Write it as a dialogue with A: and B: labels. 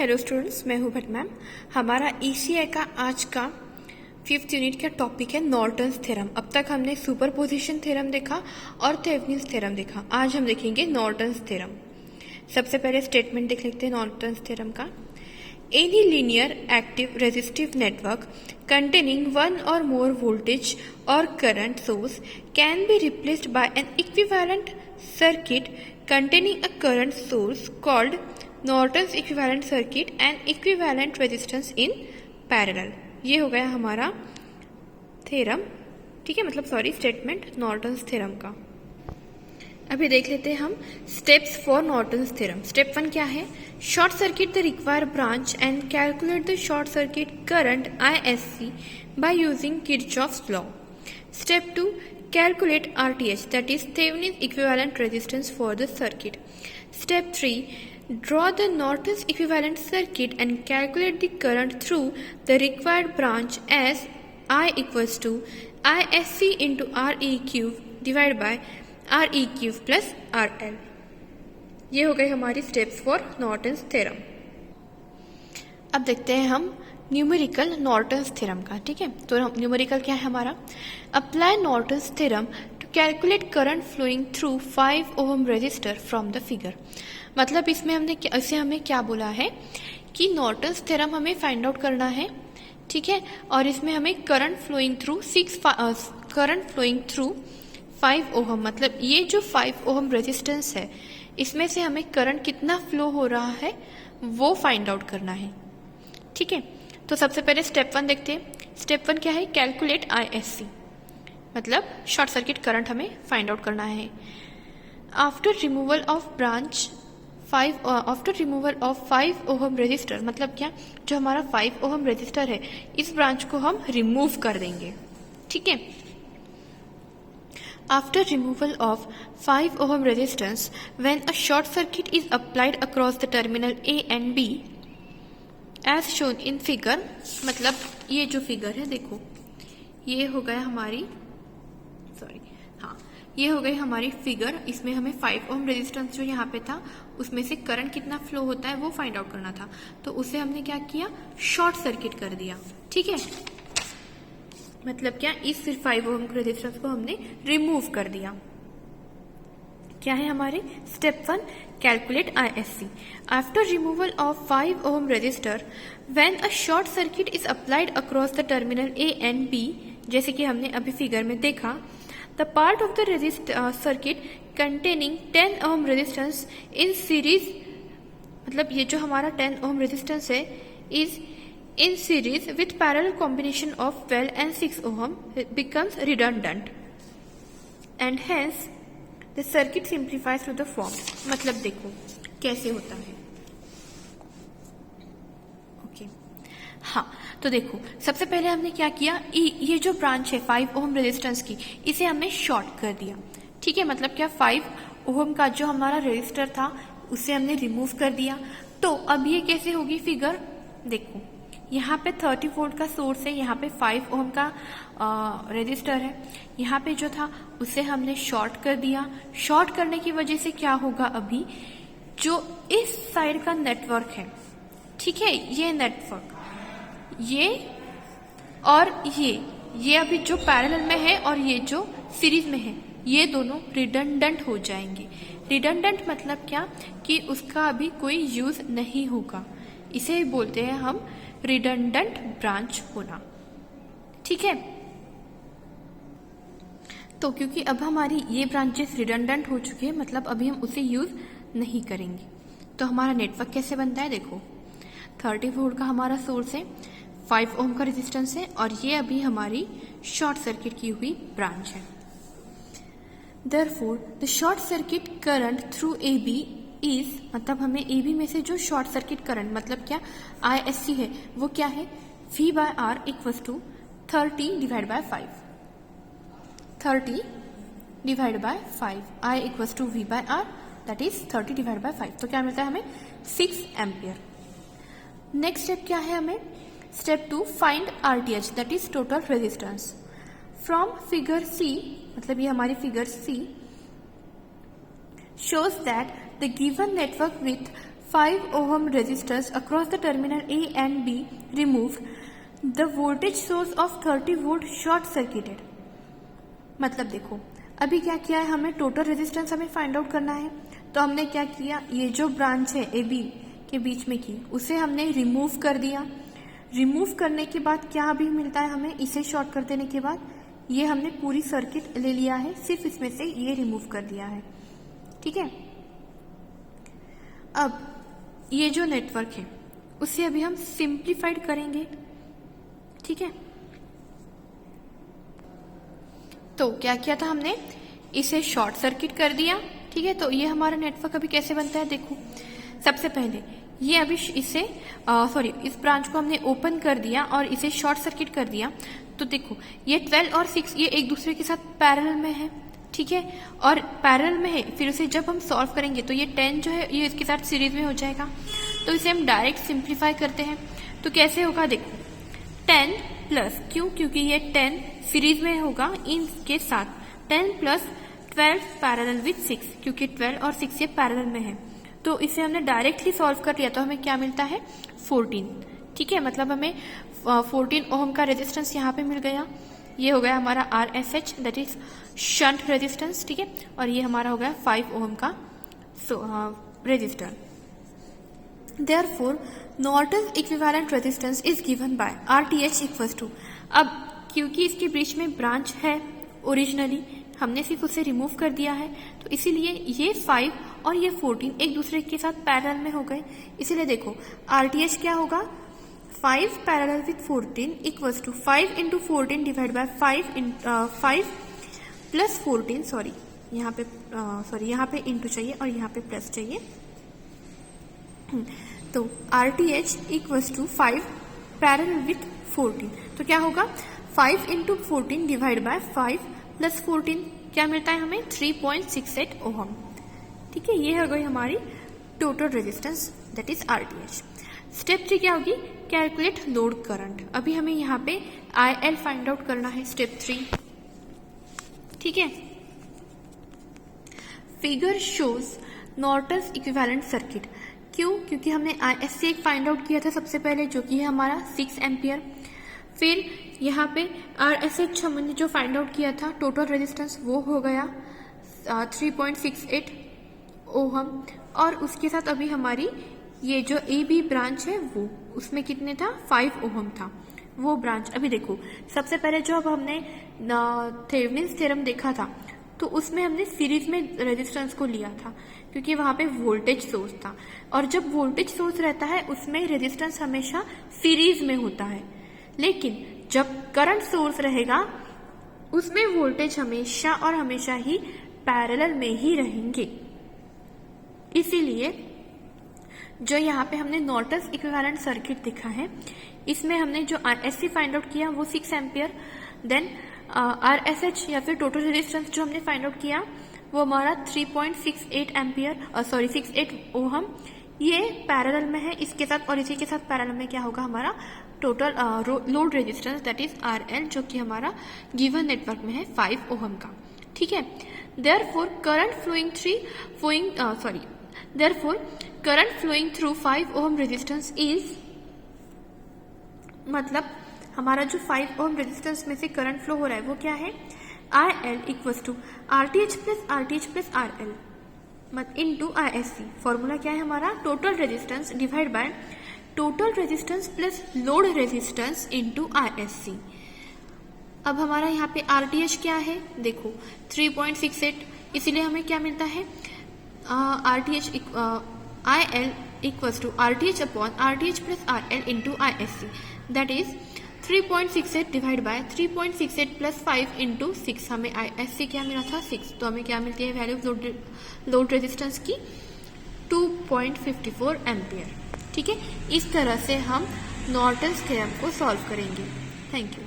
A: Hello students, मैं हूं Bhatt ma'am. हमारा ईसीआई का आज का 5th यूनिट का टॉपिक है नॉर्टन्स थ्योरम। अब तक हमने सुपरपोजिशन थ्योरम देखा और थेवेनिन्स थ्योरम देखा। आज हम देखेंगे नॉर्टन्स थ्योरम। सबसे पहले स्टेटमेंट देख लेते हैं नॉर्टन्स थ्योरम का। Any linear active resistive network containing one or more voltage or current source can be replaced by an equivalent circuit containing a current source called Norton's equivalent circuit and equivalent resistance in parallel। ये हो गया हमारा theorem, ठीक है, मतलब sorry statement Norton's theorem का। अभी देख लेते हैं हम steps for Norton's theorem. Step 1 क्या है? Short circuit the required branch and calculate the short circuit current ISC by using Kirchhoff's law. Step 2, calculate RTH, that is Thevenin's equivalent resistance for the circuit. Step 3, draw the Norton's equivalent circuit and calculate the current through the required branch as I equals to ISC into RE cube divided by RE cube plus RL। ये हो गई हमारी steps for Norton's theorem. अब देखते हैं हम numerical Norton's theorem का, ठीक है। तो न्यूमेरिकल क्या है हमारा? Apply Norton's theorem to calculate current flowing through 5 ohm resistor from the figure. मतलब इसमें हमें क्या बोला है कि नॉर्टन्स थ्योरम हमें फाइंड आउट करना है, ठीक है, और इसमें हमें करंट फ्लोइंग थ्रू 5 ओम, मतलब ये जो 5 ओम रेजिस्टेंस है इसमें से हमें करंट कितना फ्लो हो रहा है वो फाइंड आउट करना है, ठीक है। तो सबसे पहले स्टेप 1 देखते हैं। स्टेप 1 क्या है? कैलकुलेट ISC, मतलब शॉर्ट सर्किट करंट हमें फाइंड आउट करना है। After removal of 5 ohm resistor, मतलब क्या, जो हमारा 5 ओम रेजिस्टर है इस ब्रांच को हम रिमूव कर देंगे, ठीक है। After removal of 5 ohm resistance, when a short circuit is applied across the terminal A and B, as shown in figure, मतलब ये जो फिगर है देखो, ये हो गया हमारी ये हो गई हमारी फिगर। इसमें हमें 5 ओम रेजिस्टेंस जो यहाँ पे था उसमें से करंट कितना फ्लो होता है वो फाइंड आउट करना था। तो उसे हमने क्या किया? शॉर्ट सर्किट कर दिया, ठीक है। मतलब क्या, इस 5 ओम रेजिस्टेंस को हमने रिमूव कर दिया। क्या है हमारे step 1? Calculate ISC। After removal of 5 ohm resistor, when a short circuit is applied across the terminal A and B, जैसे कि हमने अभी फिगर में देखा, the part of the circuit containing 10 ohm resistance in series, मतलब ये जो हमारा 10 ओम रेजिस्टेंस है is in series with parallel combination of 12 and 6 ohm becomes redundant and hence the circuit simplifies to the form। मतलब देखो कैसे होता है, ओके। हाँ, तो देखो सबसे पहले हमने क्या किया, ये जो ब्रांच है 5 ओम रेजिस्टेंस की, इसे हमने शॉर्ट कर दिया, ठीक है। मतलब क्या, 5 ओम का जो हमारा रेजिस्टर था उसे हमने रिमूव कर दिया। तो अब ये कैसे होगी फिगर? देखो यहाँ पे 30 वोल्ट का सोर्स है, यहाँ पे 5 ओम का रेजिस्टर है, यहाँ पे जो था उसे हमने शॉर्ट कर दिया। शॉर्ट करने की वजह से क्या होगा, अभी जो इस साइड का नेटवर्क है, ठीक है, ये नेटवर्क, ये और ये अभी जो पैरेलल में है और ये जो सीरीज में है, ये दोनों रिडंडेंट हो जाएंगे। रिडंडेंट मतलब क्या, कि उसका अभी कोई यूज नहीं होगा, इसे बोलते हैं हम रिडंडेंट ब्रांच होना, ठीक है। तो क्योंकि अब हमारी ये ब्रांचेस रिडंडेंट हो चुकी है, मतलब अभी हम उसे यूज नहीं करेंगे। तो हमारा नेटवर्क कैसे बनता है? देखो 30 वोल्ट का हमारा सोर्स है, 5 ओम का रेजिस्टेंस है और ये अभी हमारी शॉर्ट सर्किट की हुई ब्रांच है। Therefore, the short circuit current through AB is, मतलब हमें AB में से जो शॉर्ट सर्किट करंट, मतलब क्या, ISC है, वो क्या है? V/R equals to 30 divide by 5, 30 divide by 5, I equals to V/R, that is 30 divide by 5। तो क्या मिलता है हमें? 6 एम्पियर। नेक्स्ट स्टेप क्या है हमें? Step 2, find RTH, that is total resistance. From figure C, मतलब ये हमारी figure C shows that the given network with 5 ohm resistors across the terminal A and B remove the voltage source of 30 volt short circuited। मतलब देखो अभी क्या किया है, हमें टोटल रेजिस्टेंस हमें फाइंड आउट करना है। तो हमने क्या किया, ये जो ब्रांच है ए बी के बीच में की उसे हमने रिमूव कर दिया। रिमूव करने के बाद क्या अभी मिलता है हमें, इसे शॉर्ट कर देने के बाद ये हमने पूरी सर्किट ले लिया है, सिर्फ इसमें से ये रिमूव कर दिया है। ठीक है, अब ये जो नेटवर्क है उसे अभी हम सिंप्लीफाइड करेंगे। ठीक है, तो क्या किया था हमने, इसे शॉर्ट सर्किट कर दिया। ठीक है, तो ये हमारा नेटवर्क अभी कैसे बनता है, देखो सबसे पहले ये अभी इसे इस ब्रांच को हमने ओपन कर दिया और इसे शॉर्ट सर्किट कर दिया। तो देखो ये 12 और 6 ये एक दूसरे के साथ पैरेलल में है। ठीक है, और पैरेलल में है, फिर उसे जब हम सॉल्व करेंगे तो ये 10 जो है ये इसके साथ सीरीज में हो जाएगा। तो इसे हम डायरेक्ट सिंप्लीफाई करते हैं। तो कैसे होगा, देखो 10 प्लस, क्योंकि ये 10 सीरीज में होगा इनके साथ, 10 प्लस 12 पैरेलल विथ 6, क्योंकि 12 और 6 ये पैरेलल में है। तो इसे हमने डायरेक्टली सॉल्व कर लिया तो हमें क्या मिलता है, 14। ठीक है, मतलब हमें 14 ओम का रेजिस्टेंस यहाँ पे मिल गया। ये हो गया हमारा RSH, that is shunt resistance. ठीक है, और ये हमारा हो गया 5 ओम का resistor. Therefore, Norton's equivalent resistance is given by RTH equals to, अब क्योंकि इसके बीच में ब्रांच है ओरिजिनली, हमने सिर्फ उसे रिमूव कर दिया है, तो इसीलिए ये 5 और ये 14 एक दूसरे के साथ पैरेलल में हो गए। इसीलिए देखो RTH क्या होगा, 5 parallel with 14 equals to 5 into 14 divide by 5 plus 14, यहाँ पे इंटू चाहिए और यहाँ पे प्लस चाहिए। तो RTH equals to 5 parallel with 14, तो क्या होगा 5 इंटू 14 डिवाइड बाय 5 प्लस 14, क्या मिलता है हमें 3.68 ओहम। ठीक है, ये हो गई हमारी total resistance, that is RTH। Step 3 क्या होगी, कैलकुलेट लोड करंट। अभी हमें यहाँ पे IL फाइंड आउट करना है, स्टेप 3। ठीक है, figure shows Norton's equivalent circuit. क्यों, क्योंकि हमने ISC फाइंड आउट किया था सबसे पहले, जो कि है हमारा 6 एम्पियर। फिर यहाँ पे RSH हमने जो फाइंड आउट किया था टोटल रेजिस्टेंस, वो हो गया 3.68 ओहम, और उसके साथ अभी हमारी ये जो AB ब्रांच है वो, उसमें कितने था, 5 ओहम था वो ब्रांच। अभी देखो सबसे पहले जो अब हमने थेवेनिन्स थ्योरम देखा था तो उसमें हमने सीरीज में रेजिस्टेंस को लिया था, क्योंकि वहां पे वोल्टेज सोर्स था, और जब वोल्टेज सोर्स रहता है उसमें रेजिस्टेंस हमेशा सीरीज में होता है। लेकिन जब करंट सोर्स रहेगा उसमें वोल्टेज हमेशा और हमेशा ही पैरेलल में ही रहेंगे। इसीलिए जो यहाँ पे हमने नॉर्टन्स इक्विवेलेंट सर्किट देखा है, इसमें हमने जो RSC फाइंड आउट किया वो 6 एम्पियर, देन RSH या फिर टोटल रेजिस्टेंस जो हमने फाइंड आउट किया वो हमारा 3.68 एम्पियर 68 ओहम, ये पैरेलल में है इसके साथ, और इसी के साथ पैरेलल में क्या होगा हमारा total load resistance, that is RL, जो कि हमारा गिवन नेटवर्क में है 5 ओहम का। ठीक है, therefore current flowing through 5 ohm resistance is, मतलब हमारा जो 5 ओहम रेजिस्टेंस में से करंट फ्लो हो रहा है वो क्या है, RL equals to RTH plus RL into ISC। Formula क्या है हमारा, total resistance divide by total resistance plus load resistance into ISC। अब हमारा यहाँ पे RTH क्या है, देखो 3.68, इसीलिए हमें क्या मिलता है, IL equals to RTH upon RTH plus RL into ISC, that is 3.68 divide by 3.68 plus 5 into 6, हमें ISC क्या मिला था 6, तो हमें क्या मिलती है वैल्यू लोड रेजिस्टेंस की 2.54 एम्पियर। ठीक है, इस तरह से हम नॉर्टन्स थ्योरम को सॉल्व करेंगे। Thank you.